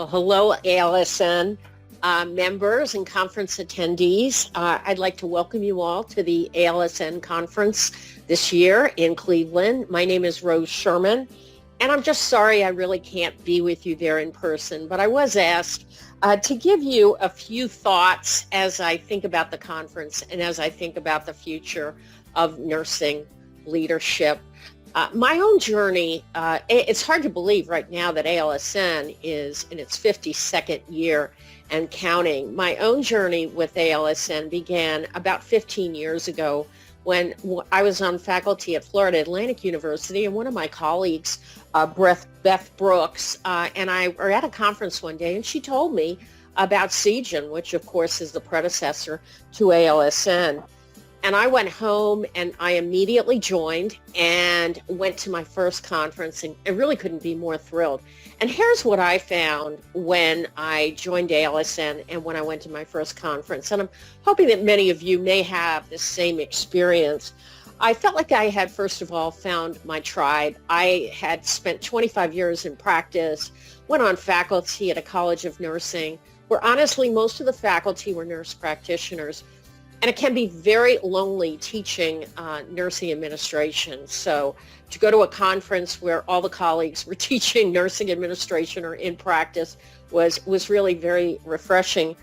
Well, hello, ALSN members and conference attendees. I'd like to welcome you all to the ALSN conference this year in Cleveland. My name is Rose Sherman, and I'm just sorry I really can't be with you there in person, but I was asked to give you a few thoughts as I think about the conference and as I think about the future of nursing leadership. My own journey, it's hard to believe right now that ALSN is in its 52nd year and counting. My own journey with ALSN began about 15 years ago when I was on faculty at Florida Atlantic University, and one of my colleagues, Beth Brooks, and I were at a conference one day, and she told me about CGEN, which of course is the predecessor to ALSN. And I went home and I immediately joined and went to my first conference, and I really couldn't be more thrilled. And here's what I found when I joined ALSN and when I went to my first conference. And I'm hoping that many of you may have the same experience. I felt like I had, first of all, found my tribe. I had spent 25 years in practice, went on faculty at a college of nursing, where honestly most of the faculty were nurse practitioners. And it can be very lonely teaching nursing administration. So to go to a conference where all the colleagues were teaching nursing administration or in practice was really very refreshing.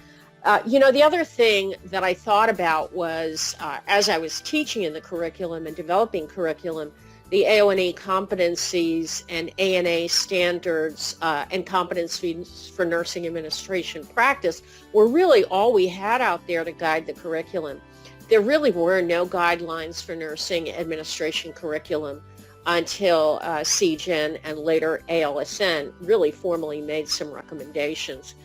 The other thing that I thought about was as I was teaching in the curriculum and developing curriculum, the AONE competencies and ANA standards and competencies for nursing administration practice were really all we had out there to guide the curriculum. There really were no guidelines for nursing administration curriculum until CGEN and later ALSN really formally made some recommendations.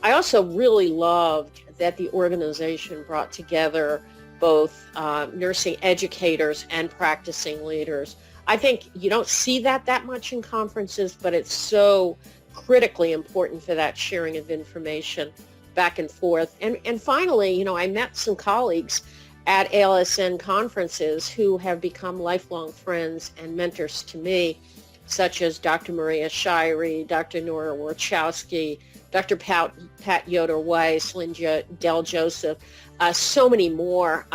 I also really loved that the organization brought together both nursing educators and practicing leaders. I think you don't see that much in conferences, but it's so critically important for that sharing of information back and forth. And finally, I met some colleagues at ALSN conferences who have become lifelong friends and mentors to me, such as Dr. Maria Shirey, Dr. Nora Warchowski, Dr. Pat Yoder-Weiss, Linda Del Joseph, so many more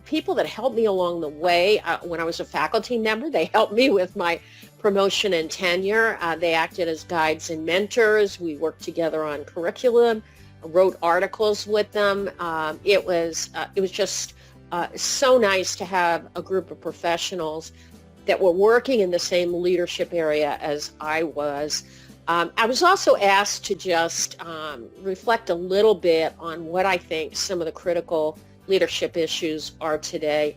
people that helped me along the way. When I was a faculty member, they helped me with my promotion and tenure. They acted as guides and mentors. We worked together on curriculum, wrote articles with them. It was just so nice to have a group of professionals that were working in the same leadership area as I was. I was also asked to just reflect a little bit on what I think some of the critical leadership issues are today.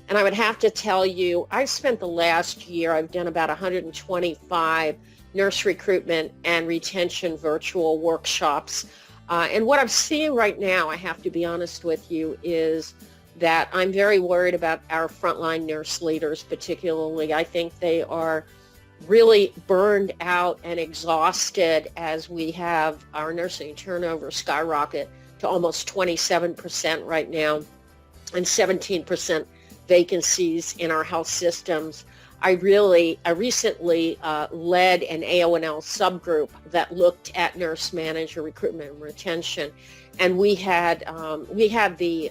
And I would have to tell you, I've spent the last year, I've done about 125 nurse recruitment and retention virtual workshops. And what I'm seeing right now, I have to be honest with you, is that I'm very worried about our frontline nurse leaders particularly. I think they are really burned out and exhausted as we have our nursing turnover skyrocket to almost 27% right now and 17% vacancies in our health systems. I recently led an AONL subgroup that looked at nurse manager recruitment and retention, and we had the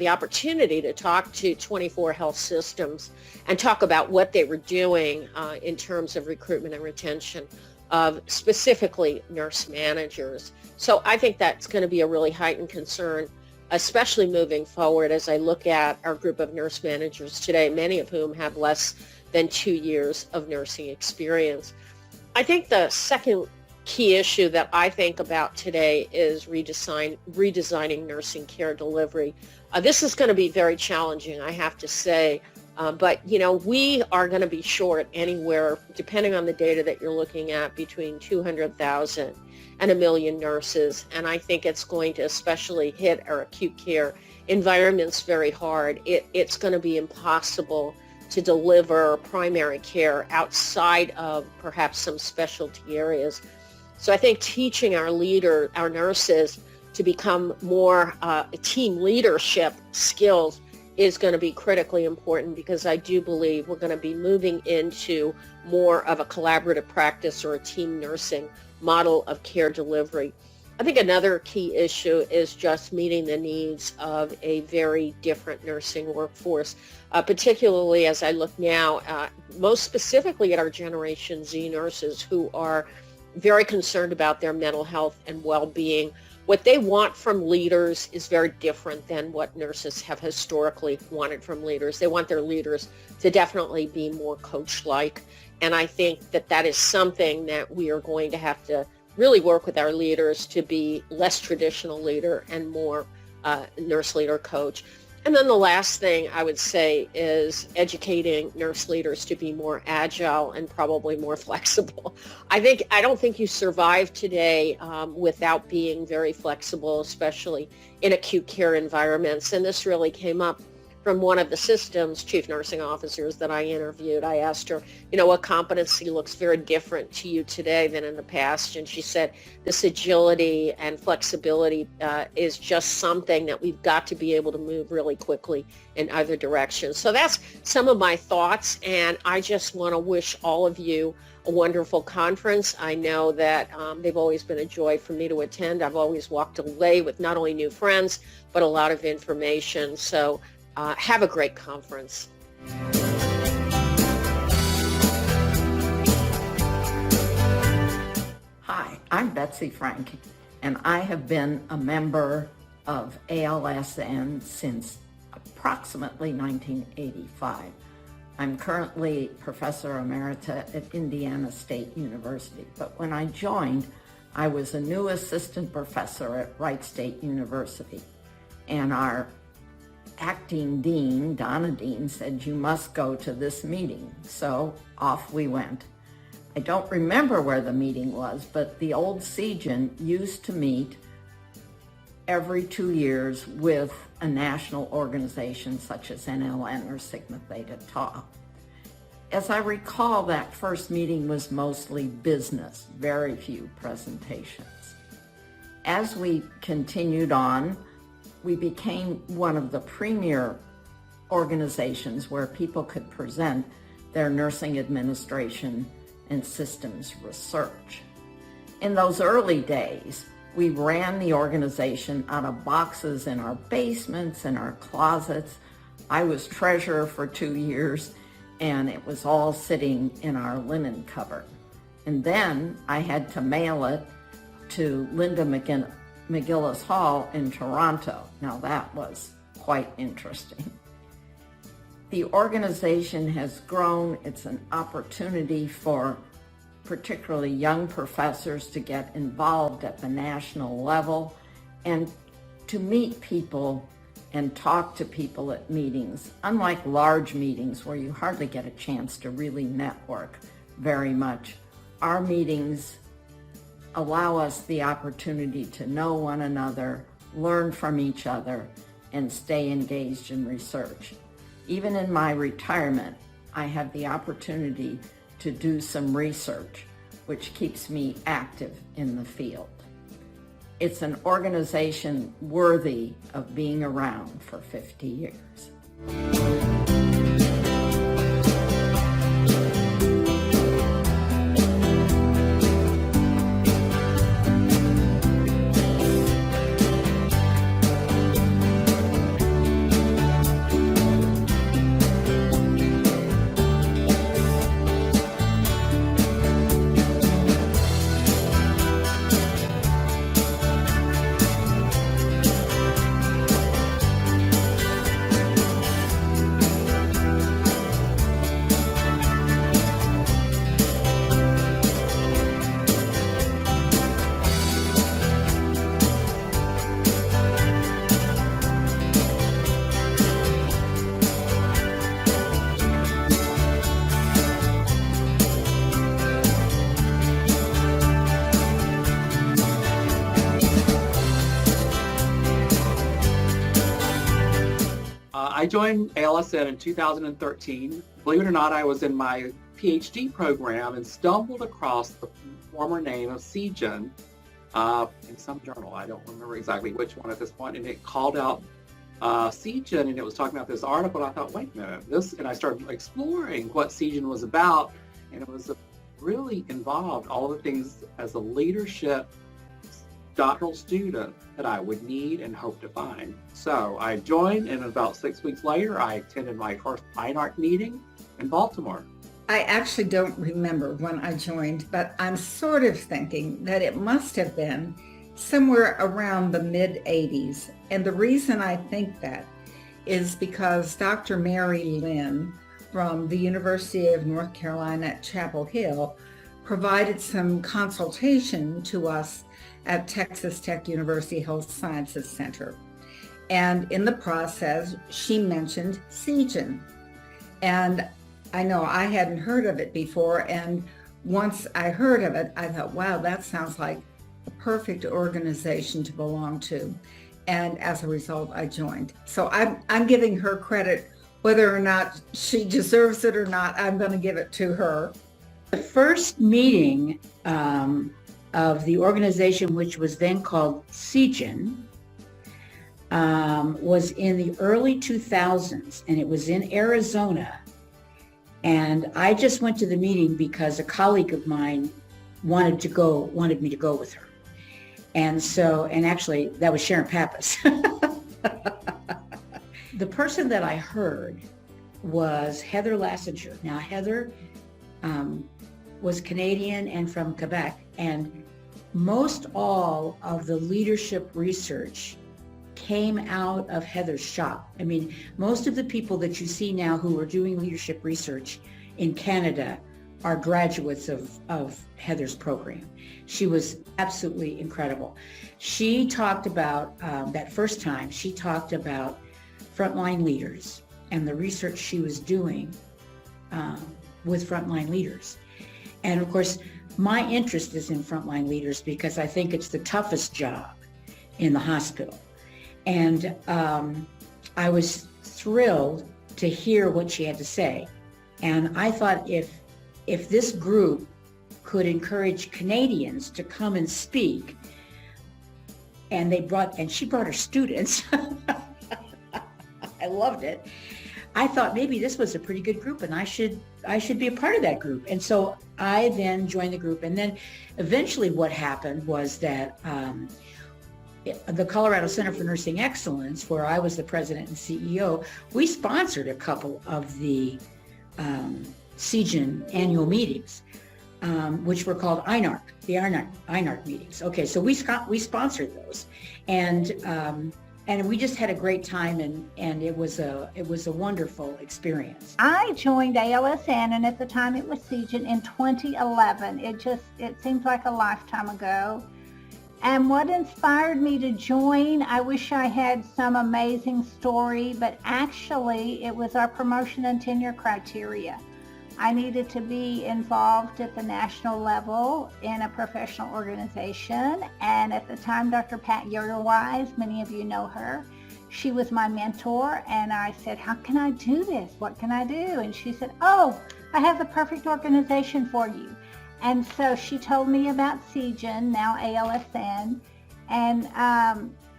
opportunity to talk to 24 health systems and talk about what they were doing in terms of recruitment and retention of specifically nurse managers. So I think that's going to be a really heightened concern, especially moving forward as I look at our group of nurse managers today, many of whom have less than 2 years of nursing experience. I think the second key issue that I think about today is redesigning nursing care delivery. This is going to be very challenging, I have to say, but we are going to be short anywhere, depending on the data that you're looking at, between 200,000 and 1 million nurses, and I think it's going to especially hit our acute care environments very hard. It's going to be impossible to deliver primary care outside of perhaps some specialty areas. So I think teaching our nurses to become more team leadership skills is going to be critically important, because I do believe we're going to be moving into more of a collaborative practice or a team nursing model of care delivery. I think another key issue is just meeting the needs of a very different nursing workforce, particularly as I look now, most specifically at our Generation Z nurses who are very concerned about their mental health and well-being. What they want from leaders is very different than what nurses have historically wanted from leaders. They want their leaders to definitely be more coach-like. And I think that that is something that we are going to have to really work with our leaders to be less traditional leader and more nurse leader coach. And then the last thing I would say is educating nurse leaders to be more agile and probably more flexible. I don't think you survive today without being very flexible, especially in acute care environments. And this really came up from one of the systems chief nursing officers that I interviewed. I asked her, what competency looks very different to you today than in the past? And she said, this agility and flexibility is just something that we've got to be able to move really quickly in either direction. So that's some of my thoughts. And I just want to wish all of you a wonderful conference. I know that they've always been a joy for me to attend. I've always walked away with not only new friends, but a lot of information. So have a great conference. Hi, I'm Betsy Frank, and I have been a member of ALSN since approximately 1985. I'm currently Professor Emerita at Indiana State University, but when I joined, I was a new assistant professor at Wright State University, and our acting dean, Donna Dean, said, you must go to this meeting. So off we went. I don't remember where the meeting was, but the old CGEN used to meet every 2 years with a national organization such as NLN or Sigma Theta Tau. As I recall, that first meeting was mostly business, very few presentations. As we continued on, we became one of the premier organizations where people could present their nursing administration and systems research. In those early days, we ran the organization out of boxes in our basements and our closets. I was treasurer for 2 years, and it was all sitting in our linen cupboard. And then I had to mail it to Linda McGillis Hall in Toronto. Now that was quite interesting. The organization has grown. It's an opportunity for particularly young professors to get involved at the national level and to meet people and talk to people at meetings. Unlike large meetings where you hardly get a chance to really network very much, our meetings allow us the opportunity to know one another, learn from each other, and stay engaged in research. Even in my retirement, I have the opportunity to do some research, which keeps me active in the field. It's an organization worthy of being around for 50 years. I joined ALSN in 2013. Believe it or not, I was in my PhD program and stumbled across the former name of CGEN in some journal. I don't remember exactly which one at this point, and it called out CGEN, and it was talking about this article. And I thought, wait a minute, and I started exploring what CGEN was about, and it was really involved all the things as a leadership doctoral student that I would need and hope to find. So I joined, and about 6 weeks later, I attended my first INARC meeting in Baltimore. I actually don't remember when I joined, but I'm sort of thinking that it must have been somewhere around the mid-'80s. And the reason I think that is because Dr. Mary Lynn from the University of North Carolina at Chapel Hill provided some consultation to us at Texas Tech University Health Sciences Center. And in the process, she mentioned Seagen. And I know I hadn't heard of it before. And once I heard of it, I thought, wow, that sounds like a perfect organization to belong to. And as a result, I joined. So I'm giving her credit, whether or not she deserves it or not, I'm going to give it to her. The first meeting of the organization, which was then called Seagen, was in the early 2000s, and it was in Arizona. And I just went to the meeting because a colleague of mine wanted me to go with her. And so, and actually that was Sharon Pappas. The person that I heard was Heather Lassinger. Now Heather was Canadian and from Quebec, and most all of the leadership research came out of Heather's shop. I mean, most of the people that you see now who are doing leadership research in Canada are graduates of Heather's program. She was absolutely incredible. She talked about, that first time, she talked about frontline leaders and the research she was doing with frontline leaders. And of course, my interest is in frontline leaders because I think it's the toughest job in the hospital. And I was thrilled to hear what she had to say. And I thought if this group could encourage Canadians to come and speak, and she brought her students. I loved it. I thought maybe this was a pretty good group and I should be a part of that group. And so I then joined the group. And then eventually what happened was that the Colorado Center for Nursing Excellence, where I was the president and CEO, we sponsored a couple of the Seagen annual meetings, which were called INARC, the INARC meetings. Okay, so we sponsored those, and we just had a great time, and it was a wonderful experience. I joined ALSN, and at the time it was Seagen in 2011. It seems like a lifetime ago. And what inspired me to join, I wish I had some amazing story, but actually it was our promotion and tenure criteria. I needed to be involved at the national level in a professional organization. And at the time, Dr. Pat Yoder-Wise, many of you know her, she was my mentor. And I said, how can I do this? What can I do? And she said, oh, I have the perfect organization for you. And so she told me about Seagen, now ALSN. And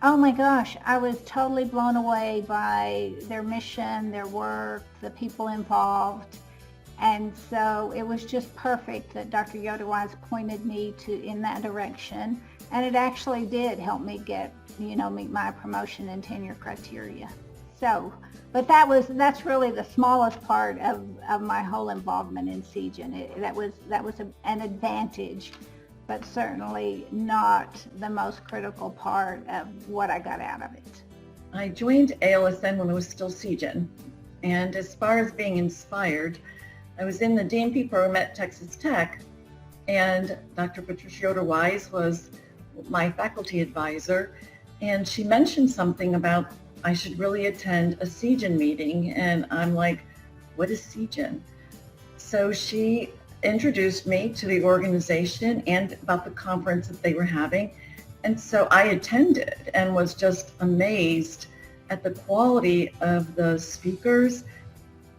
oh my gosh, I was totally blown away by their mission, their work, the people involved. And so it was just perfect that Dr. Yoder-Wise pointed me in that direction. And it actually did help me meet my promotion and tenure criteria. So, but that's really the smallest part of my whole involvement in Seagen. That was an advantage, but certainly not the most critical part of what I got out of it. I joined ALSN when it was still Seagen. And as far as being inspired, I was in the DNP program at Texas Tech, and Dr. Patricia Yoder-Wise was my faculty advisor, and she mentioned something about I should really attend a Seagen meeting, and I'm like, what is Seagen? So she introduced me to the organization and about the conference that they were having, and so I attended and was just amazed at the quality of the speakers,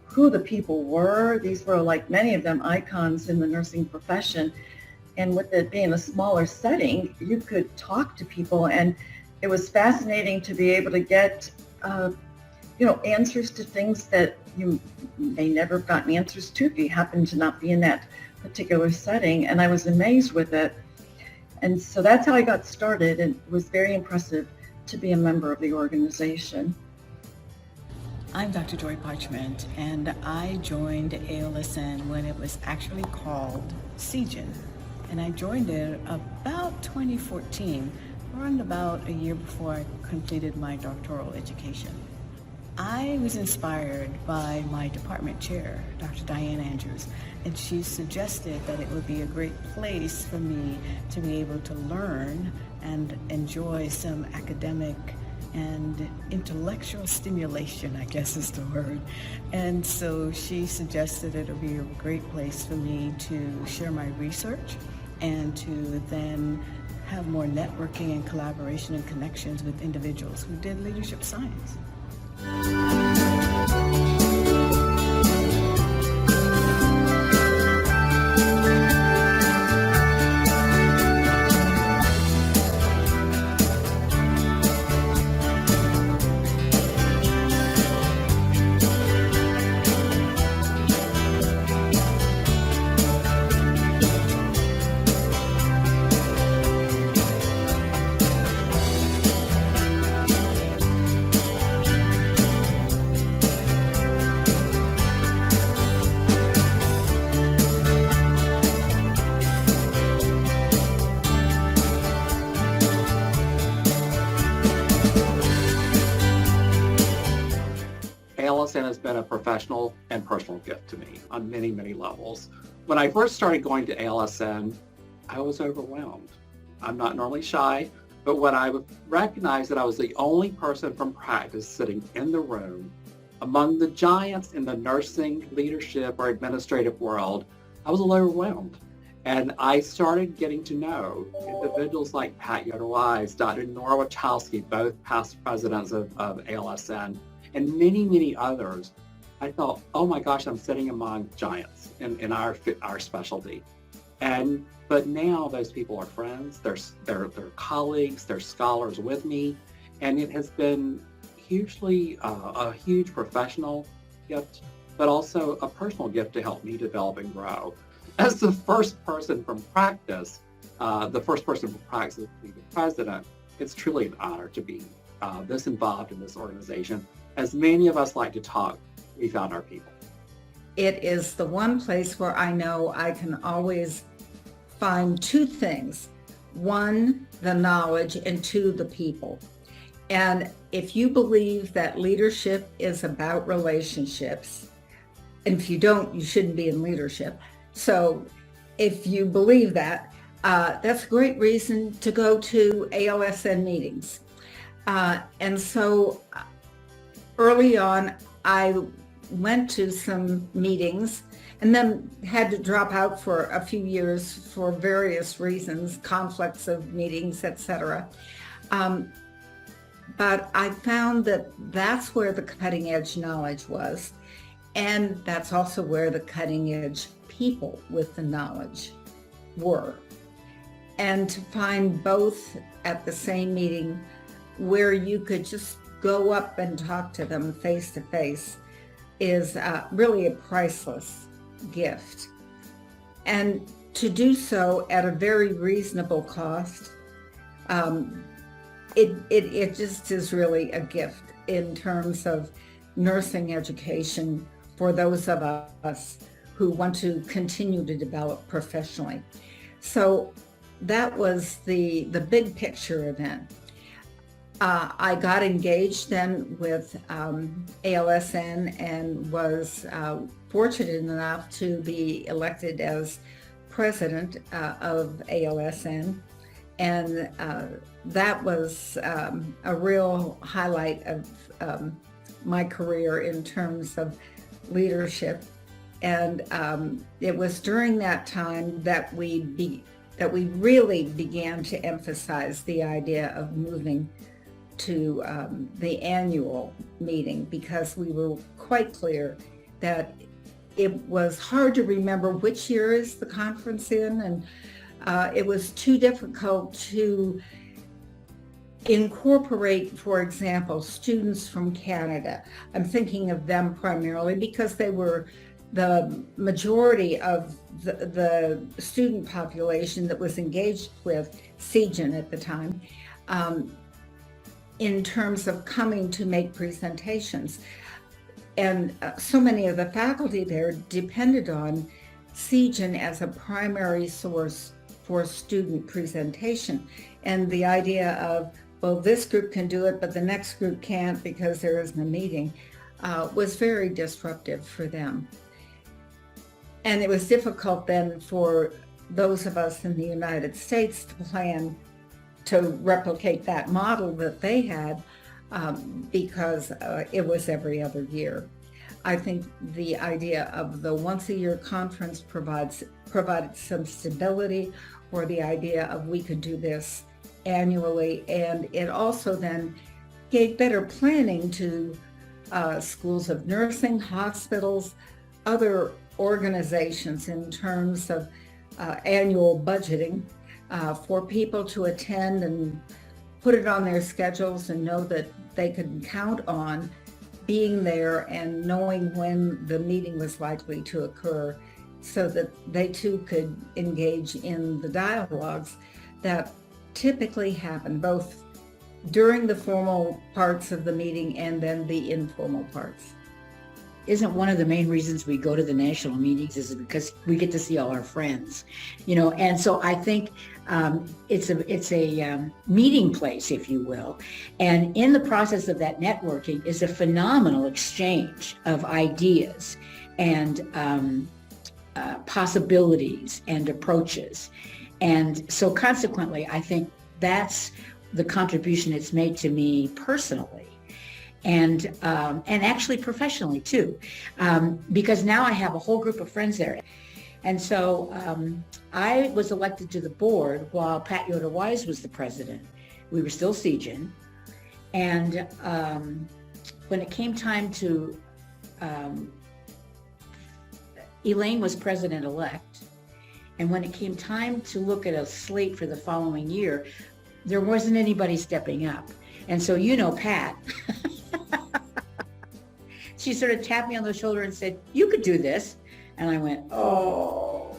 who the people were. These were, like many of them, icons in the nursing profession. And with it being a smaller setting, you could talk to people, and it was fascinating to be able to get, answers to things that you may never have gotten answers to if you happen to not be in that particular setting, and I was amazed with it. And so that's how I got started, and it was very impressive to be a member of the organization. I'm Dr. Joy Parchment, and I joined ALSN when it was actually called CGEN. And I joined it about 2014, around about a year before I completed my doctoral education. I was inspired by my department chair, Dr. Diane Andrews, and she suggested that it would be a great place for me to be able to learn and enjoy some academic and intellectual stimulation, I guess is the word. And so she suggested it would be a great place for me to share my research and to then have more networking and collaboration and connections with individuals who did leadership science. ALSN has been a professional and personal gift to me on many, many levels. When I first started going to ALSN, I was overwhelmed. I'm not normally shy, but when I recognized that I was the only person from practice sitting in the room among the giants in the nursing, leadership, or administrative world, I was a little overwhelmed. And I started getting to know individuals like Pat Yoder-Wise, Dr. Nora Wachowski, both past presidents of ALSN, and many, many others. I thought, oh my gosh, I'm sitting among giants in our specialty. But now those people are friends, they're colleagues, they're scholars with me, and it has been hugely a huge professional gift, but also a personal gift to help me develop and grow. As the first person from practice, to be the president, it's truly an honor to be this involved in this organization. As many of us like to talk, we found our people. It is the one place where I know I can always find two things. One, the knowledge, and two, the people. And if you believe that leadership is about relationships, and if you don't, you shouldn't be in leadership. So if you believe that, that's a great reason to go to ALSN meetings. And so early on, I went to some meetings and then had to drop out for a few years for various reasons, conflicts of meetings, etc. But I found that that's where the cutting edge knowledge was. And that's also where the cutting edge people with the knowledge were. And to find both at the same meeting where you could just go up and talk to them face to face is really a priceless gift. And to do so at a very reasonable cost, it just is really a gift in terms of nursing education for those of us who want to continue to develop professionally. So that was the big picture event. I got engaged then with ALSN and was fortunate enough to be elected as president of ALSN. And that was a real highlight of my career in terms of leadership. And it was during that time that we really began to emphasize the idea of moving to the annual meeting, because we were quite clear that it was hard to remember which year is the conference in, and it was too difficult to incorporate, for example, students from Canada. I'm thinking of them primarily because they were the majority of the student population that was engaged with CGEN at the time, in terms of coming to make presentations. And so many of the faculty there depended on CGEN as a primary source for student presentation. And the idea of, well, this group can do it, but the next group can't because there isn't a meeting, was very disruptive for them. And it was difficult then for those of us in the United States to plan to replicate that model that they had, because it was every other year. I think the idea of the once-a-year conference provided some stability, or the idea of we could do this annually, and it also then gave better planning to schools of nursing, hospitals, other organizations in terms of annual budgeting, for people to attend and put it on their schedules and know that they could count on being there and knowing when the meeting was likely to occur, so that they too could engage in the dialogues that typically happen both during the formal parts of the meeting and then the informal parts. Isn't one of the main reasons we go to the national meetings is because we get to see all our friends, and so I think it's a meeting place, if you will, and in the process of that networking is a phenomenal exchange of ideas and possibilities and approaches, and so consequently I think that's the contribution it's made to me personally. And actually professionally too, because now I have a whole group of friends there. And so I was elected to the board while Pat Yoder-Wise was the president. We were still CGEN. And when it came time to, Elaine was president-elect. And when it came time to look at a slate for the following year, there wasn't anybody stepping up. And so, Pat, she sort of tapped me on the shoulder and said, "You could do this." And I went, "Oh."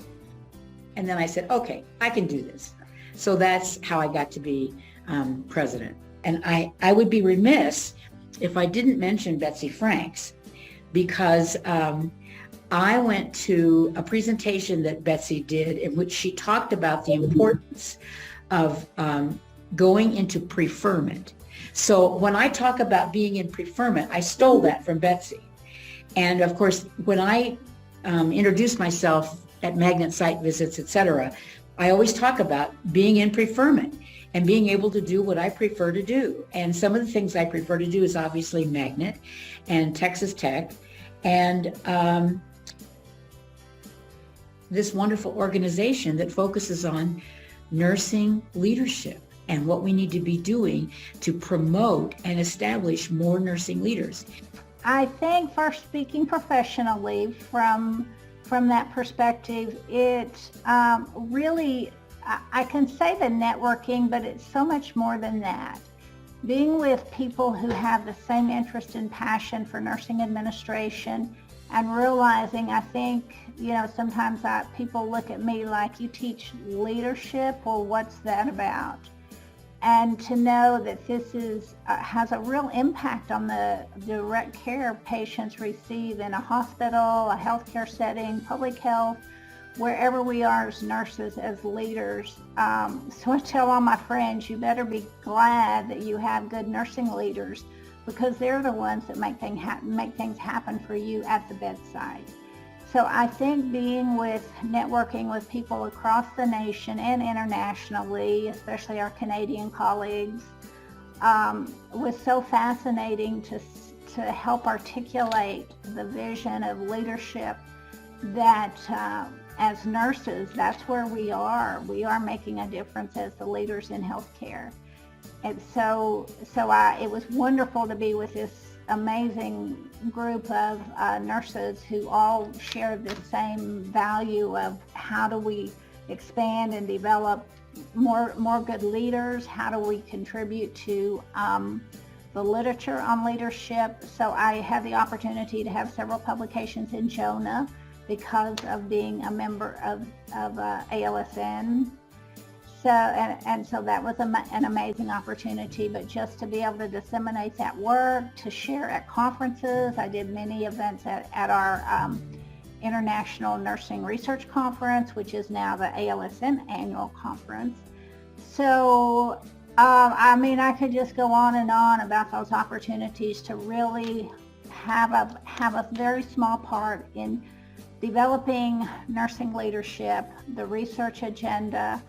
And then I said, "Okay, I can do this." So that's how I got to be president. And I would be remiss if I didn't mention Betsy Franks, because I went to a presentation that Betsy did in which she talked about the importance of going into preferment. So when I talk about being in preferment, I stole that from Betsy. And of course, when I introduce myself at magnet site visits, etc., I always talk about being in preferment and being able to do what I prefer to do. And some of the things I prefer to do is obviously magnet and Texas Tech and this wonderful organization that focuses on nursing leadership and what we need to be doing to promote and establish more nursing leaders. I think for speaking professionally from that perspective, it really, I can say the networking, but it's so much more than that. Being with people who have the same interest and passion for nursing administration and realizing, I think, sometimes people look at me like, "You teach leadership? Well, what's that about?" And to know that this has a real impact on the direct care patients receive in a hospital, a healthcare setting, public health, wherever we are as nurses, as leaders. So I tell all my friends, you better be glad that you have good nursing leaders, because they're the ones that make things happen for you at the bedside. So I think networking with people across the nation and internationally, especially our Canadian colleagues, was so fascinating to help articulate the vision of leadership that as nurses, that's where we are. We are making a difference as the leaders in healthcare. And so it was wonderful to be with this amazing group of nurses who all share the same value of how do we expand and develop more good leaders, how do we contribute to the literature on leadership. So I had the opportunity to have several publications in Jonah because of being a member of ALSN. So, and so that was an amazing opportunity, but just to be able to disseminate that work, to share at conferences. I did many events at our International Nursing Research Conference, which is now the ALSN annual conference. So, I mean, I could just go on and on about those opportunities to really have a very small part in developing nursing leadership, the research agenda,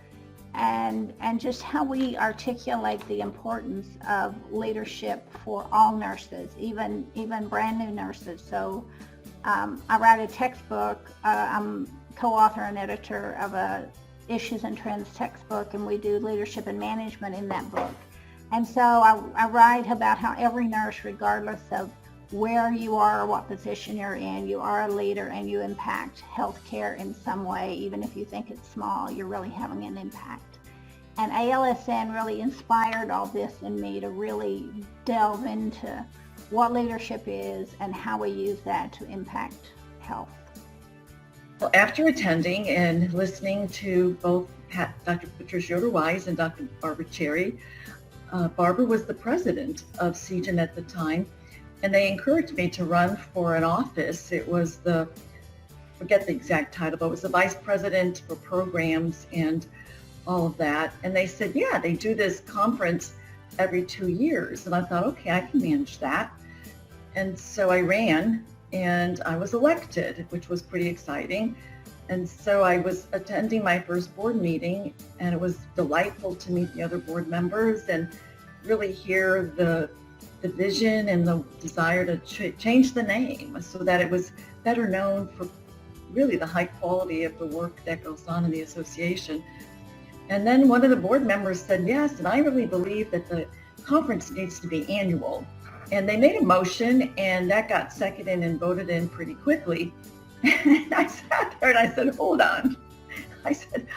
and just how we articulate the importance of leadership for all nurses, even brand new nurses. So I write a textbook. I'm co-author and editor of a Issues and Trends textbook, and we do leadership and management in that book. And so I write about how every nurse, regardless of where you are or what position you're in, you are a leader and you impact healthcare in some way. Even if you think it's small, you're really having an impact. And ALSN really inspired all this in me to really delve into what leadership is and how we use that to impact health. Well, after attending and listening to both Dr. Patricia Yoder-Wise and Dr. Barbara Cherry, Barbara was the president of CGEN at the time, and they encouraged me to run for an office. It was forget the exact title, but it was the vice president for programs and all of that. And they said, yeah, they do this conference every 2 years. And I thought, okay, I can manage that. And so I ran and I was elected, which was pretty exciting. And so I was attending my first board meeting, and it was delightful to meet the other board members and really hear the vision and the desire to change the name so that it was better known for really the high quality of the work that goes on in the association. And then one of the board members said, yes, and I really believe that the conference needs to be annual. And they made a motion, and that got seconded and voted in pretty quickly. And I sat there and I said, hold on. I said,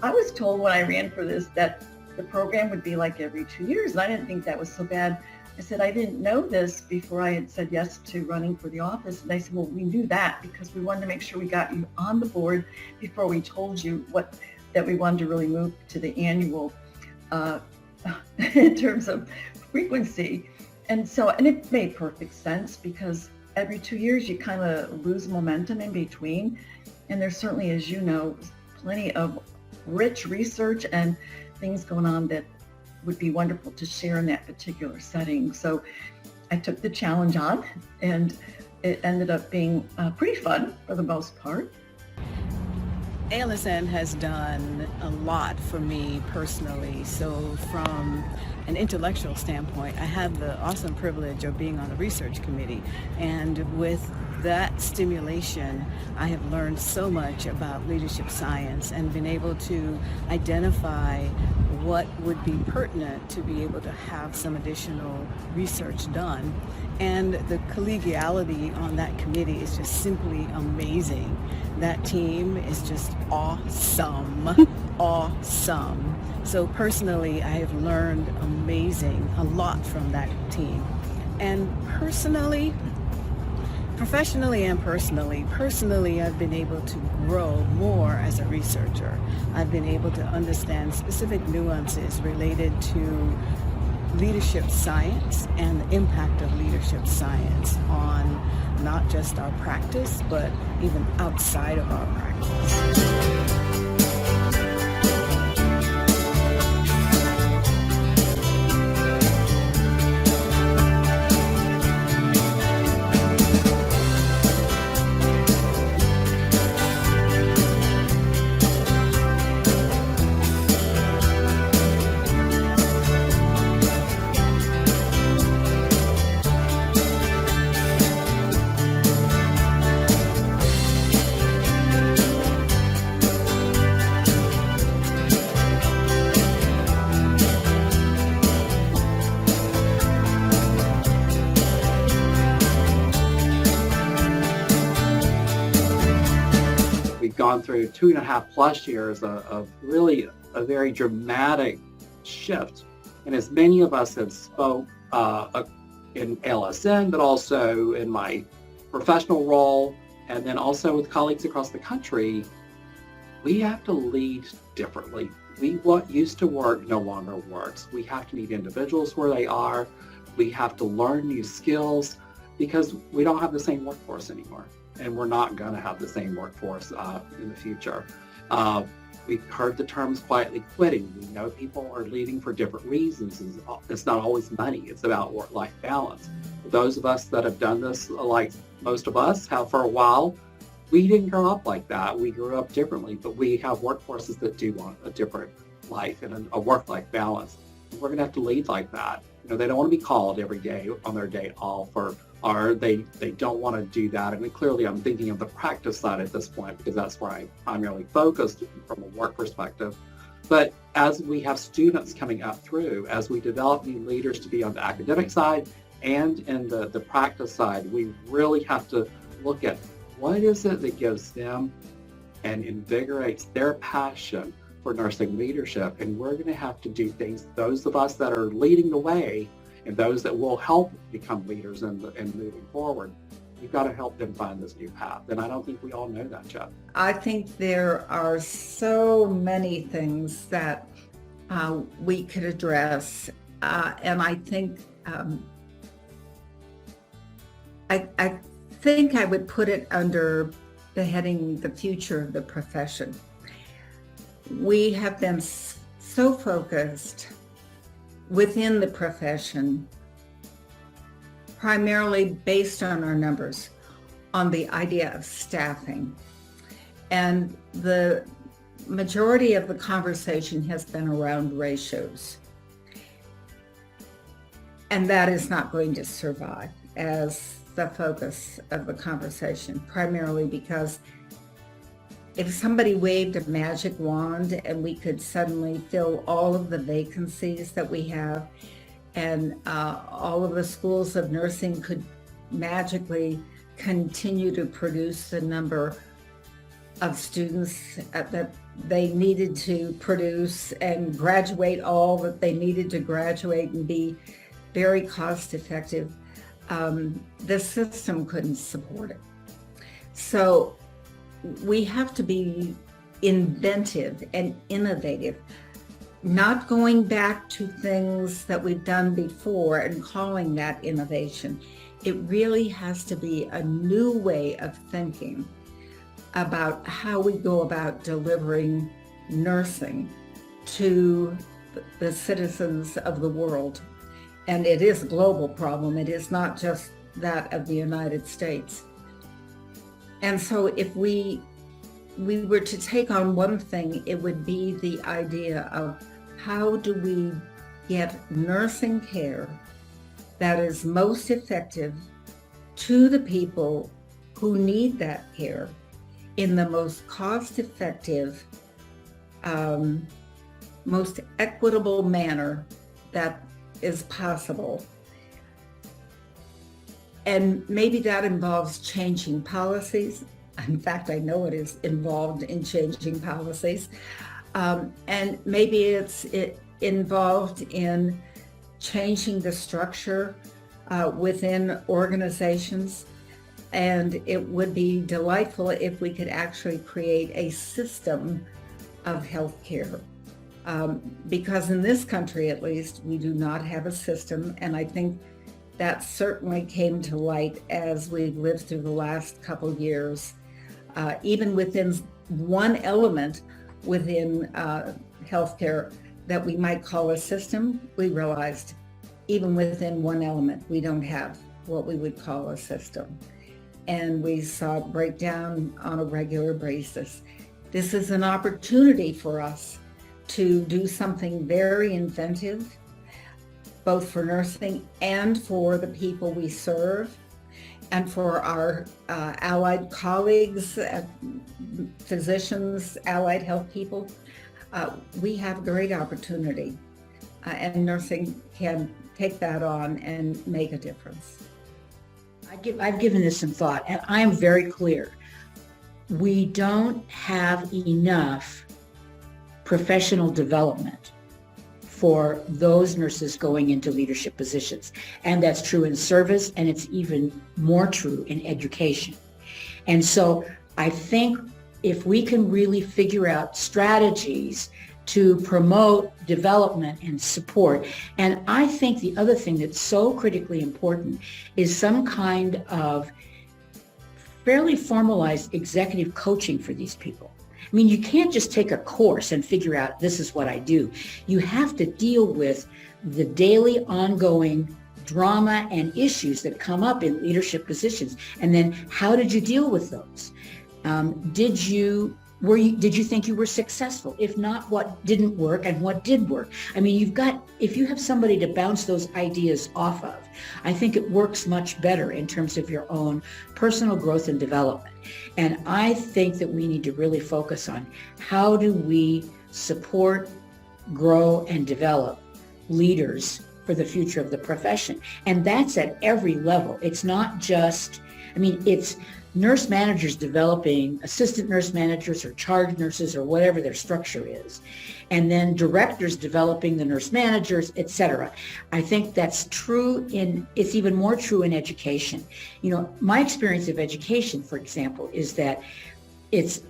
I was told when I ran for this that the program would be like every 2 years, and I didn't think that was so bad. I said, I didn't know this before I had said yes to running for the office. And they said, well, we knew that because we wanted to make sure we got you on the board before we told you that we wanted to really move to the annual in terms of frequency. And it made perfect sense because every 2 years you kind of lose momentum in between. And there certainly, as you know, plenty of rich research and things going on that would be wonderful to share in that particular setting. So I took the challenge on, and it ended up being pretty fun for the most part. ALSN has done a lot for me personally. So from an intellectual standpoint, I have the awesome privilege of being on the research committee. And with that stimulation, I have learned so much about leadership science and been able to identify what would be pertinent to be able to have some additional research done. And the collegiality on that committee is just simply amazing. That team is just awesome, awesome. So personally, I have learned a lot from that team. And professionally and personally, I've been able to grow more as a researcher. I've been able to understand specific nuances related to leadership science and the impact of leadership science on not just our practice, but even outside of our practice. Gone through 2.5+ years of really a very dramatic shift. And as many of us have spoke in ALSN, but also in my professional role, and then also with colleagues across the country, we have to lead differently. What used to work no longer works. We have to meet individuals where they are. We have to learn new skills because we don't have the same workforce anymore, and we're not going to have the same workforce in the future. We've heard the terms quietly quitting. We know people are leaving for different reasons. It's not always money. It's about work-life balance. Those of us that have done this, like most of us have for a while, we didn't grow up like that. We grew up differently, but we have workforces that do want a different life and a work-life balance. We're going to have to lead like that. They don't want to be called every day on their day off, or they don't want to do that. And clearly I'm thinking of the practice side at this point because that's where I primarily focused from a work perspective. But as we have students coming up through, as we develop new leaders to be on the academic side and in the practice side, we really have to look at what is it that gives them and invigorates their passion for nursing leadership. And we're going to have to do things, those of us that are leading the way and those that will help become leaders and moving forward, we've got to help them find this new path. And I don't think we all know that yet. I think there are so many things that we could address. And I think I think I would put it under the heading, the future of the profession. We have been so focused within the profession, primarily based on our numbers, on the idea of staffing. And the majority of the conversation has been around ratios. And that is not going to survive as the focus of the conversation, primarily because if somebody waved a magic wand and we could suddenly fill all of the vacancies that we have, and all of the schools of nursing could magically continue to produce the number of students that they needed to produce and graduate all that they needed to graduate and be very cost effective, the system couldn't support it. So we have to be inventive and innovative, not going back to things that we've done before and calling that innovation. It really has to be a new way of thinking about how we go about delivering nursing to the citizens of the world. And it is a global problem. It is not just that of the United States. And so if we were to take on one thing, it would be the idea of how do we get nursing care that is most effective to the people who need that care in the most cost-effective, most equitable manner that is possible. And maybe that involves changing policies. In fact, I know it is involved in changing policies. And maybe it's involved in changing the structure within organizations. And it would be delightful if we could actually create a system of healthcare. Because in this country, at least, we do not have a system. And I think that certainly came to light as we've lived through the last couple of years. Even within one element within healthcare that we might call a system, we realized even within one element, we don't have what we would call a system. And we saw it break down on a regular basis. This is an opportunity for us to do something very inventive, both for nursing and for the people we serve, and for our allied colleagues, physicians, allied health people. We have great opportunity, and nursing can take that on and make a difference. I've given this some thought, and I'm very clear. We don't have enough professional development for those nurses going into leadership positions. And that's true in service, and it's even more true in education. And so I think if we can really figure out strategies to promote development and support. And I think the other thing that's so critically important is some kind of fairly formalized executive coaching for these people. I mean, you can't just take a course and figure out this is what I do. You have to deal with the daily ongoing drama and issues that come up in leadership positions. And then how did you deal with those? Did you think you were successful? If not, what didn't work and what did work? I mean, if you have somebody to bounce those ideas off of, I think it works much better in terms of your own personal growth and development. And I think that we need to really focus on how do we support, grow, and develop leaders for the future of the profession. And that's at every level. It's not just, it's nurse managers developing assistant nurse managers or charge nurses or whatever their structure is, and then directors developing the nurse managers, etc. I think that's true it's even more true in education. My experience of education, for example, is that it's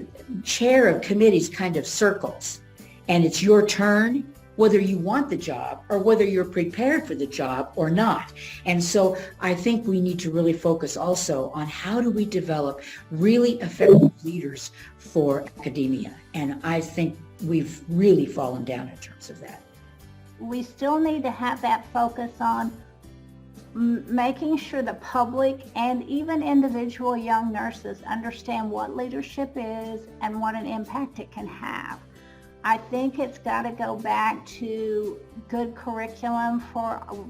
chair of committees kind of circles, and it's your turn, whether you want the job or whether you're prepared for the job or not. And so I think we need to really focus also on how do we develop really effective leaders for academia. And I think we've really fallen down in terms of that. We still need to have that focus on making sure the public and even individual young nurses understand what leadership is and what an impact it can have. I think it's got to go back to good curriculum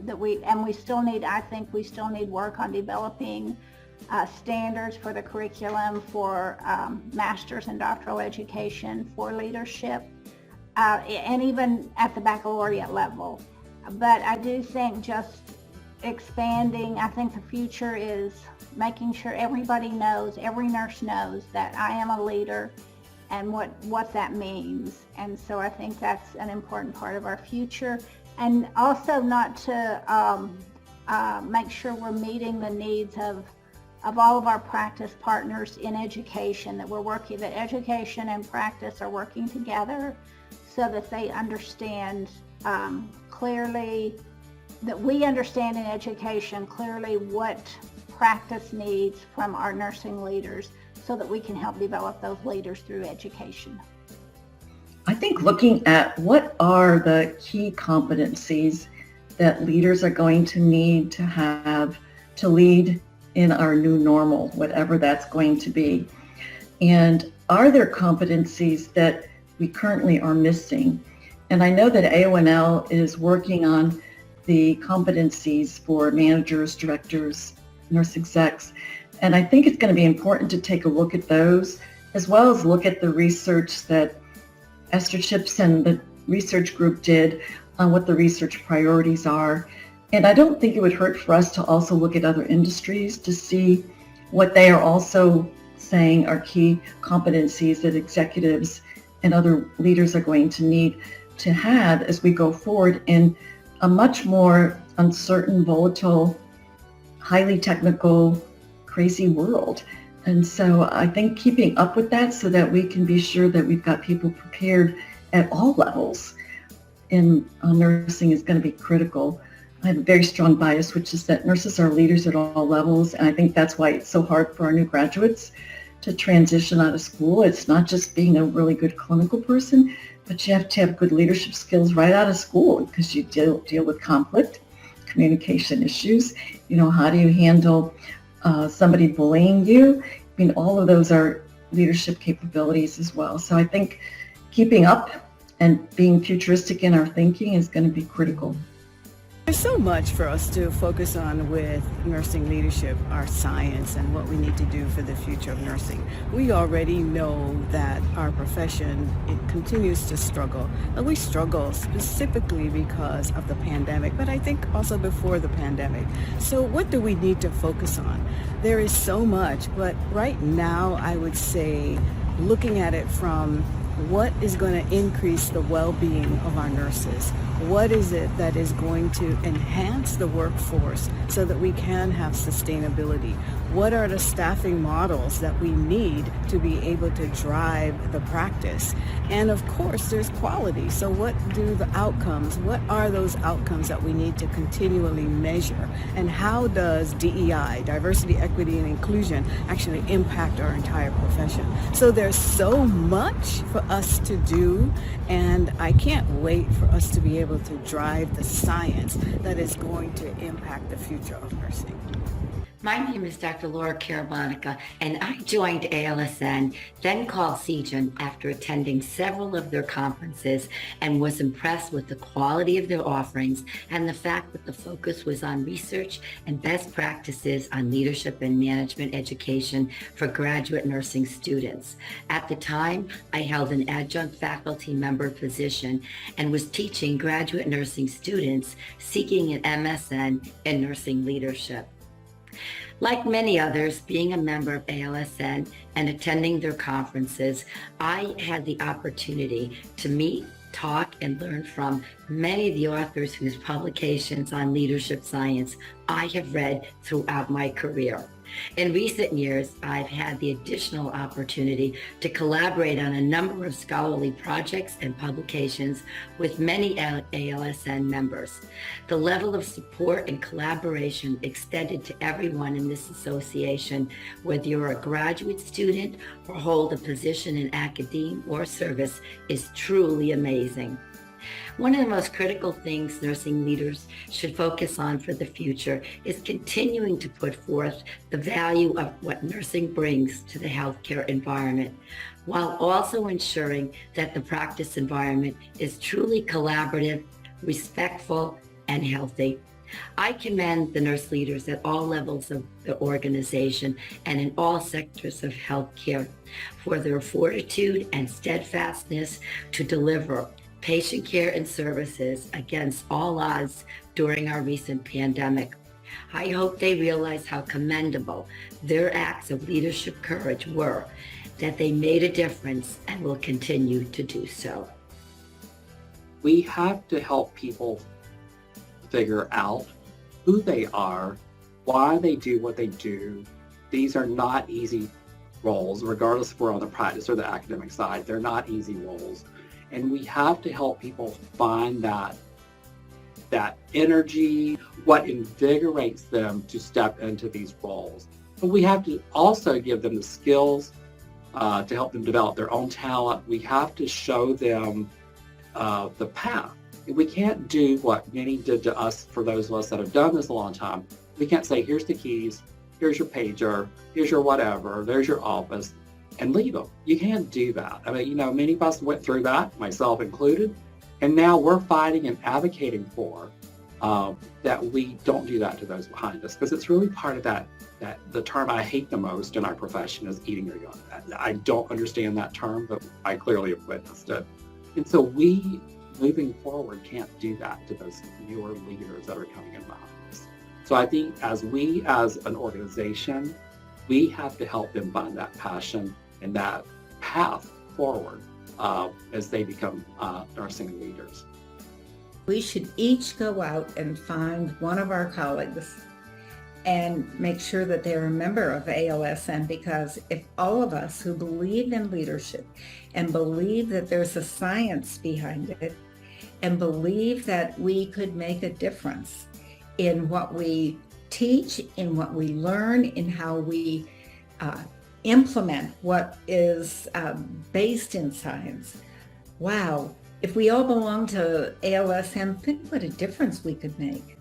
we still need work on developing standards for the curriculum for master's and doctoral education for leadership, and even at the baccalaureate level. But I do think just expanding, I think the future is making sure everybody knows, every nurse knows that I am a leader and what that means. And so I think that's an important part of our future. And also not to make sure we're meeting the needs of all of our practice partners in education, that education and practice are working together so that they understand clearly, that we understand in education clearly what practice needs from our nursing leaders, so that we can help develop those leaders through education. I think looking at what are the key competencies that leaders are going to need to have to lead in our new normal, whatever that's going to be. And are there competencies that we currently are missing? And I know that AONL is working on the competencies for managers, directors, nurse execs. And I think it's going to be important to take a look at those, as well as look at the research that Esther Chips and the research group did on what the research priorities are. And I don't think it would hurt for us to also look at other industries to see what they are also saying are key competencies that executives and other leaders are going to need to have as we go forward in a much more uncertain, volatile, highly technical, crazy world. And so I think keeping up with that so that we can be sure that we've got people prepared at all levels in nursing is going to be critical. I have a very strong bias, which is that nurses are leaders at all levels. And I think that's why it's so hard for our new graduates to transition out of school. It's not just being a really good clinical person, but you have to have good leadership skills right out of school, because you deal with conflict, communication issues. How do you handle somebody bullying you? All of those are leadership capabilities as well. So I think keeping up and being futuristic in our thinking is going to be critical. There's so much for us to focus on with nursing leadership, our science, and what we need to do for the future of nursing. We already know that our profession, it continues to struggle. And we struggle specifically because of the pandemic, but I think also before the pandemic. So what do we need to focus on? There is so much, but right now I would say looking at it from what is going to increase the well-being of our nurses? What is it that is going to enhance the workforce so that we can have sustainability? What are the staffing models that we need to be able to drive the practice? And of course, there's quality. So what are those outcomes that we need to continually measure? And how does DEI, diversity, equity, and inclusion, actually impact our entire profession? So there's so much for us to do, and I can't wait for us to be able to drive the science that is going to impact the future of nursing. My name is Dr. Laura Caramonica, and I joined ALSN, then called CGEN, after attending several of their conferences and was impressed with the quality of their offerings and the fact that the focus was on research and best practices on leadership and management education for graduate nursing students. At the time, I held an adjunct faculty member position and was teaching graduate nursing students seeking an MSN in nursing leadership. Like many others, being a member of ALSN and attending their conferences, I had the opportunity to meet, talk, and learn from many of the authors whose publications on leadership science I have read throughout my career. In recent years, I've had the additional opportunity to collaborate on a number of scholarly projects and publications with many ALSN members. The level of support and collaboration extended to everyone in this association, whether you're a graduate student or hold a position in academia or service, is truly amazing. One of the most critical things nursing leaders should focus on for the future is continuing to put forth the value of what nursing brings to the healthcare environment, while also ensuring that the practice environment is truly collaborative, respectful, and healthy. I commend the nurse leaders at all levels of the organization and in all sectors of healthcare for their fortitude and steadfastness to deliver patient care and services against all odds during our recent pandemic. I hope they realize how commendable their acts of leadership courage were, that they made a difference and will continue to do so. We have to help people figure out who they are, why they do what they do. These are not easy roles, regardless if we're on the practice or the academic side. They're not easy roles. And we have to help people find that energy, what invigorates them to step into these roles. But we have to also give them the skills to help them develop their own talent. We have to show them the path. We can't do what many did to us, for those of us that have done this a long time. We can't say, here's the keys, here's your pager, here's your whatever, there's your office, and leave them. You can't do that. I mean, many of us went through that, myself included, and now we're fighting and advocating for that we don't do that to those behind us, because it's really part of that the term I hate the most in our profession is eating your young. I don't understand that term, but I clearly have witnessed it. And so we, moving forward, can't do that to those newer leaders that are coming in behind us. So I think as an organization, we have to help them find that passion and that path forward as they become nursing leaders. We should each go out and find one of our colleagues and make sure that they're a member of ALSN, because if all of us who believe in leadership and believe that there's a science behind it and believe that we could make a difference in what we teach, in what we learn, in how we implement what is based in science. Wow, if we all belong to ALSN, think what a difference we could make.